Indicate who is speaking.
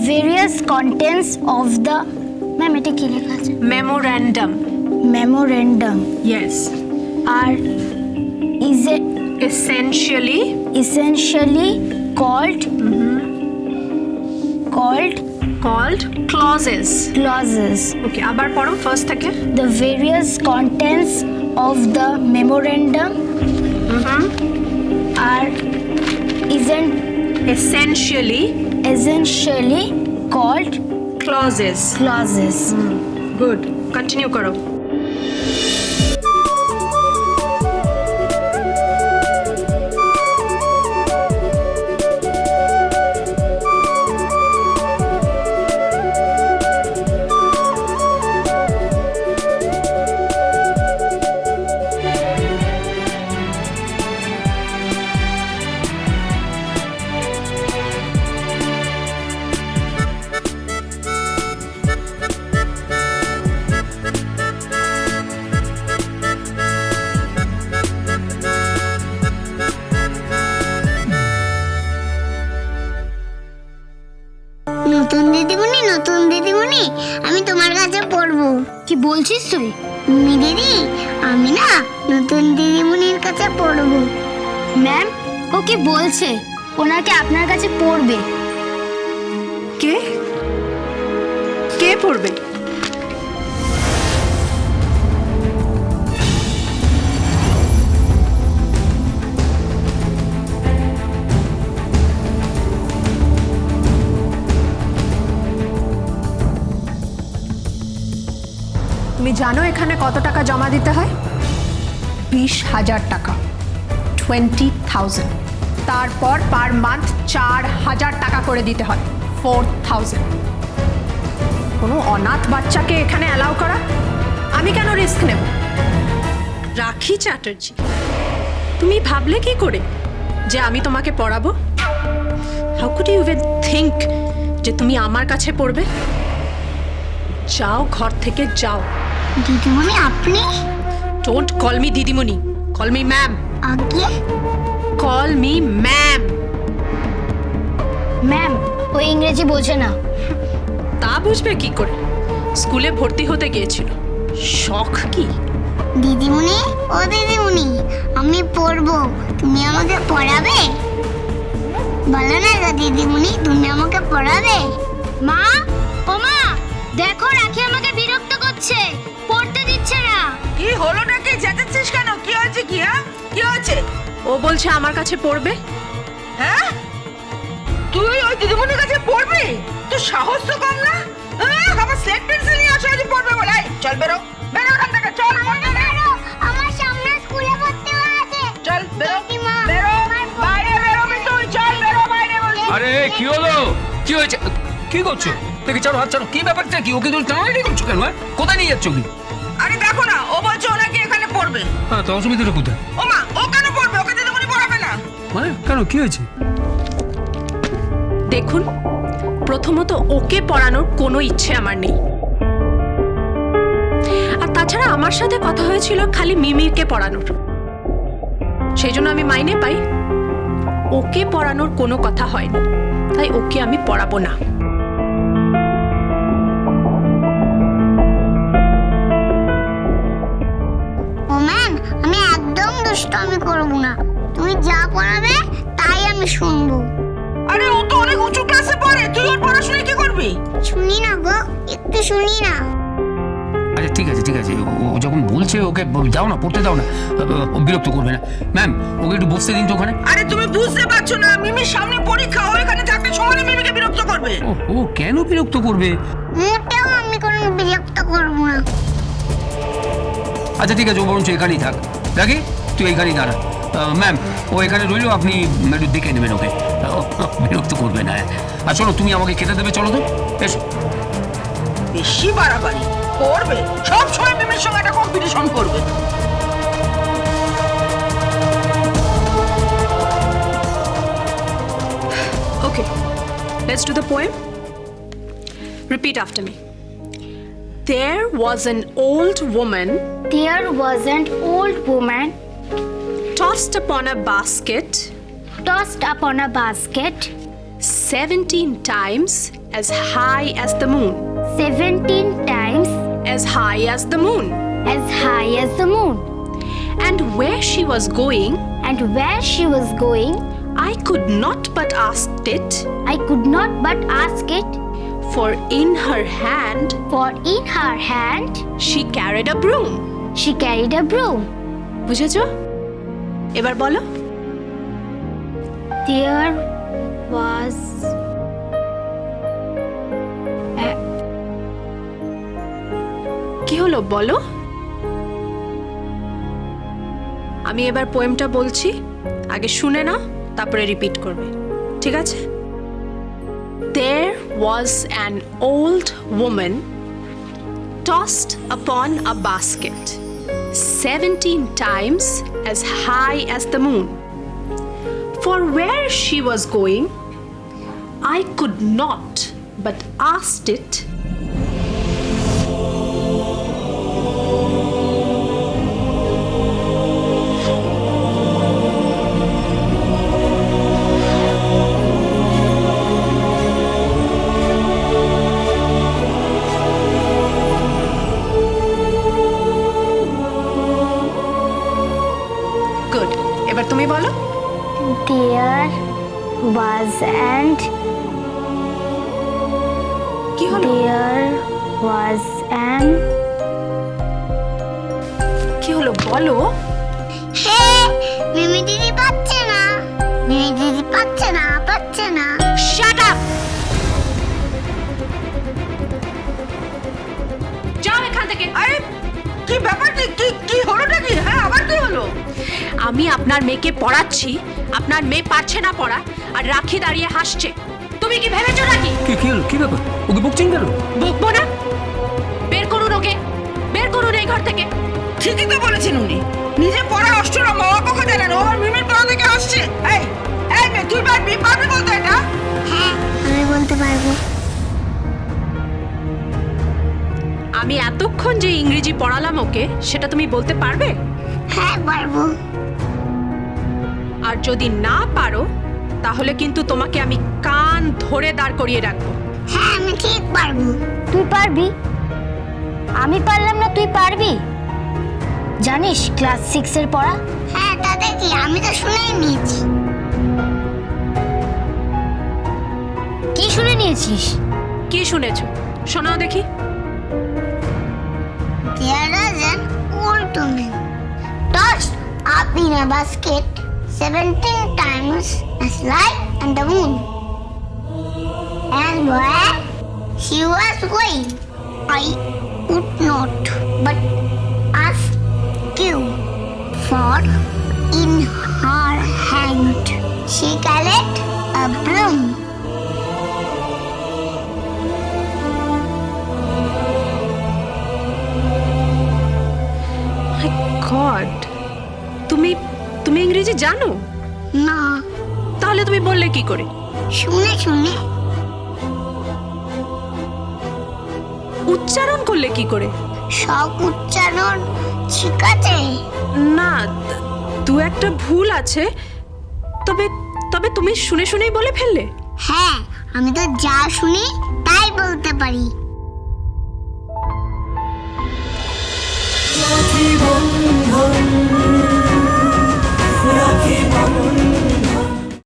Speaker 1: various contents of the ma'am এটা কি লেখা আছে?
Speaker 2: Memorandum.
Speaker 1: Memorandum
Speaker 2: Yes.
Speaker 1: are
Speaker 2: Essentially
Speaker 1: called
Speaker 2: clauses.
Speaker 1: clauses.
Speaker 2: Okay, আবার পড়ো ফার্স্ট থেকে।
Speaker 1: The various contents of the memorandum are
Speaker 2: Essentially
Speaker 1: called
Speaker 2: clauses. Good. Continue করো।
Speaker 3: নতুন দিদিমণি আমি তোমার কাছে পড়বো।
Speaker 1: কি বলছিস তুই?
Speaker 3: দিদি আমি না নতুন দিদিমণির কাছে পড়বো।
Speaker 1: ম্যাম ও কি বলছে? ওনাকে আপনার কাছে পড়বে।
Speaker 2: কে পড়বে? তুমি জানো এখানে কত টাকা জমা দিতে হয়? 20,000 টাকা, 20,000। তারপর পার মান্থ 4,000 টাকা করে দিতে হয়, 4,000। কোনো অনাথ বাচ্চাকে এখানে অ্যালাউ করা? আমি কেন রিস্ক নেব? রাখি চ্যাটার্জি, তুমি ভাবলে কি করে যে আমি তোমাকে পড়াবো? How could you even think যে তুমি আমার কাছে পড়বে? যাও, ঘর থেকে যাও।
Speaker 3: দিদিমণি আপনি?
Speaker 2: ডোন্ট কল মি দিদিমণি, কল মি ম্যাম।
Speaker 3: আগে
Speaker 2: কল মি ম্যাম।
Speaker 1: ম্যাম ও ইংরেজি বোঝে না।
Speaker 2: তা বুঝবে কি করে? স্কুলে ভর্তি হতে গিয়েছিল। শখ কি?
Speaker 3: দিদিমণি ও দিদিমণি আমি পড়বো, তুমি আমাকে পড়াবে? বলো না গো দিদিমণি, তুমি আমাকে পড়াবে?
Speaker 1: মা, ও মা, দেখো রাখি আমাকে বিরক্ত করছে, পড়তে দিচ্ছে না।
Speaker 4: কি হলো নাকি? চেঁচাচ্ছিস কেন? কি হয়েছে? কি হয়েছে?
Speaker 2: ও বলছে আমার কাছে পড়বে।
Speaker 4: হ্যাঁ, তুই ওই দিদিমণির কাছে পড়বি? তোর সাহস তো কম না? আবার স্লেট পেন্সিল নিয়ে আসো যে পড়বে বলে। চল বেরো এখান থেকে, চল।
Speaker 3: আমার সামনে স্কুলে ভর্তি হয়ে আছে।
Speaker 4: চল বেরো, বাইরে বেরো তুই, চল বেরো বাইরে বলছি।
Speaker 5: আরে কি হলো? কি হয়েছে? কি করছো? দেখি ছাড়ো, হাত ছাড়ো। কি ব্যাপারটা কি? ওকে তুমি টানাটানি করছো কেন? কোথায় নিয়ে যাচ্ছ কি?
Speaker 4: আরে দেখো না, ও বলছে ও নাকি এখানে পড়বে।
Speaker 5: হ্যাঁ, তো অসুবিধাটা কোথায়?
Speaker 4: ও মা, ও কেন পড়বে? ওকে দিদিমণি পড়াবে না?
Speaker 5: মানে কেন, কি হয়েছে?
Speaker 2: দেখুন, প্রথমত ওকে পড়ানোর কোনো ইচ্ছে আমার নেই। আর তাছাড়া আমার সাথে কথা হয়েছিল খালি মিমিরকে পড়ানোর, সেই জন্য আমি মাইনে পাই। ওকে পড়ানোর কোনো কথা হয়নি, তাই ওকে আমি পড়াবো না।
Speaker 3: ও ম্যাম আমি একদম দুষ্টামি করবো না, তুমি যা পড়াবে তাই আমি শুনবো।
Speaker 4: আরে ও তো অনেক উঁচু ক্লাসে পড়ে, তুই ওর পড়াশোনা কি করবি?
Speaker 3: শুনি না গো, একটু শুনি না।
Speaker 5: আচ্ছা ঠিক আছে ও যখন বলছে ওকে যাও না, পড়তে দাও না, বিরক্ত করবে না। ম্যাম ওকে একটু বসতে দিন তো ওখানে।
Speaker 4: আরে তুমি বুঝতে পারছো না, মিমির সামনে পরীক্ষা, ও এখানে থাকতে সমানে মিমিকে বিরক্ত করবে।
Speaker 5: ও কেন বিরক্ত করবে?
Speaker 3: মোটেও আমি কোনো বিরক্ত করবো না।
Speaker 5: আচ্ছা ঠিক আছে, ও বরঞ্চ এখানেই থাক। দেখি তুই এইখানেই দাঁড়া। ম্যাম ও এখানে রইলো, আপনি একটু দেখে নেবেন ওকে, বিরক্ত করবে না। আর চলো তুমি আমাকে খেতে দেবে, চলো তো, এসো।
Speaker 4: বেশি বাড়াবাড়ি করবে, সব সময় মিমির সঙ্গে একটা কম্পিটিশন করবে।
Speaker 2: Okay, let's do the poem. Repeat after me. There was an old woman
Speaker 1: There was an old woman
Speaker 2: tossed upon a basket
Speaker 1: tossed upon a basket
Speaker 2: 17 times as high as the moon.
Speaker 1: 17 times
Speaker 2: As high as the moon.
Speaker 1: as high as the moon.
Speaker 2: And where she was going,
Speaker 1: And where she was going,
Speaker 2: I could not but ask it,
Speaker 1: I could not but ask it,
Speaker 2: for in her hand
Speaker 1: for in her hand
Speaker 2: she carried a broom.
Speaker 1: she carried a broom.
Speaker 2: বুঝেছো? এবার বলো।
Speaker 1: There was
Speaker 2: কি হলো বলো? আমি এবার পোয়েমটা বলছি, আগে শুনে নাও, তারপরে রিপিট করবে, ঠিক আছে? There was an old woman tossed upon a basket 17 times as high as the moon. For where she was going, I could not but asked it, good. এবার তুমি বলো।
Speaker 1: there was and
Speaker 2: কি হলো?
Speaker 1: there was an
Speaker 2: কি হলো বলো?
Speaker 3: হে মিমি দিদি পাচ্ছে না, মিমি দিদি পাচ্ছে না, পাচ্ছে না।
Speaker 2: Shut up! যাও এখান থেকে।
Speaker 4: আরে কি ব্যাপার, কি হলোটা কি? হ্যাঁ, আবার কি হলো?
Speaker 2: আমি আপনার মেয়েকে পড়াচ্ছি, আপনার মেয়ে পারছে না পড়া, আর রাখি দাঁড়িয়ে হাসছে। তুমি কি ভেবেছো নাকি?
Speaker 5: কি হলো, কি ব্যাপার? ওকে বকছেন কেন?
Speaker 2: বকবো না? বের করুন ওকে, বের করুন এই ঘর থেকে।
Speaker 4: ঠিকই তো বলেছেন উনি, নিজে পড়া অষ্টরা মা বাবাকে জানেন, ও আমার মিমির পড়া থেকে আসছে। এই এই মেয়ে, তুই পারবি বলতে এটা?
Speaker 3: হ্যাঁ আমি বলতে পারবো।
Speaker 2: আমি এতক্ষণ যে ইংরেজি পড়ালাম ওকে, সেটা তুমি বলতে পারবে?
Speaker 3: হ্যাঁ পারবো।
Speaker 2: আর যদি না পারো, তাহলে কিন্তু তোমাকে আমি কান ধরে দাঁড় করিয়ে রাখবো।
Speaker 3: হ্যাঁ আমি ঠিক পারবো।
Speaker 1: তুই পারবি? আমি পারলাম না, তুই পারবি? জানিস ক্লাস 6 এর পড়া?
Speaker 3: হ্যাঁ তাতে কি, আমি তো শুনেই নিয়েছি।
Speaker 1: কি শুনে নিয়েছিস?
Speaker 2: কি শুনেছো? শোনাও দেখি।
Speaker 3: There was an old woman tossed up in a basket 17 times as light as the moon. And where she was going, I could not but ask you, for in her hand she carried a broom.
Speaker 2: My God, তুমি ইংরেজি জানো?
Speaker 3: না,
Speaker 2: তাহলে তুমি বললে কি করে?
Speaker 3: শুনে শুনে।
Speaker 2: উচ্চারণ করলে কি করে?
Speaker 3: সব উচ্চারণ ঠিক আছে।
Speaker 2: না, দু একটা ভুল আছে, তবে তুমি শুনে শুনেই বলে ফেললে।
Speaker 3: হ্যাঁ আমি তো যা শুনি তাই বলতে পারি।